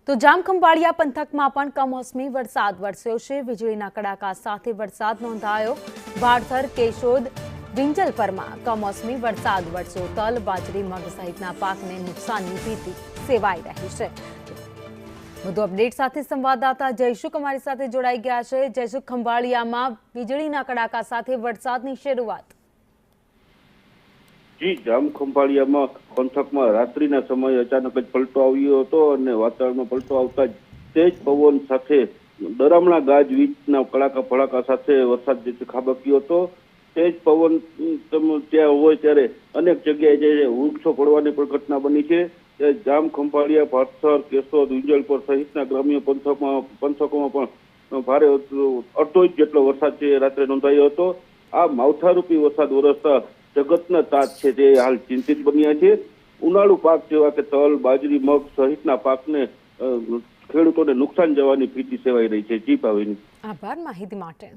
તો જામખંભાળિયા પંથકમાં પણ કમોસમી વરસાદ વરસ્યો છે। વીજળીના કડાકા સાથે વરસાદ નોંધાયો। વાડથર, કેશોદ, વિંજલપરમાં કમોસમી વરસાદ વરસ્યો। તલ, બાજરી, મગ સહિતના પાકને નુકસાનની ભીતિ સેવાઈ રહી છે। વધુ અપડેટ સાથે સંવાદદાતા જયસુખ અમારી સાથે જોડાઈ ગયા છે। જયસુખ, ખંભાળિયામાં વીજળીના કડાકા સાથે વરસાદની શરૂઆત। જી, જામખંભાળિયામાં પંથકમાં રાત્રિના સમયે અચાનક જ પલટો આવ્યો હતો અને વાતાવરણમાં પલટો આવતા જ તેજ પવન સાથે દરામણા ગાજવીજના કડાકા ભડાકા સાથે વરસાદ જે ખાબક્યો હતો। તેજ પવન ત્યાં હોય ત્યારે અનેક જગ્યાએ જે વૃક્ષો પડવાની પણ ઘટના બની છે। જામખંભાળિયા, વાડથર, કેશોદ, વિંજલપર સહિતના ગ્રામ્ય પંથકોમાં પણ ભારે અડધો ઇંચ જેટલો વરસાદ છે રાત્રે નોંધાયો હતો। આ માવઠારૂપી વરસાદ વરસતા જગતના તાત છે તે હાલ ચિંતિત બન્યા છે। ઉનાળુ પાક જેવા કે તલ, બાજરી, મગ સહિતના પાકને ખેડૂતોને નુકસાન જવાની ભીતિ સેવાઈ રહી છે। જી ભાવિની, આભાર માહિતી માટે।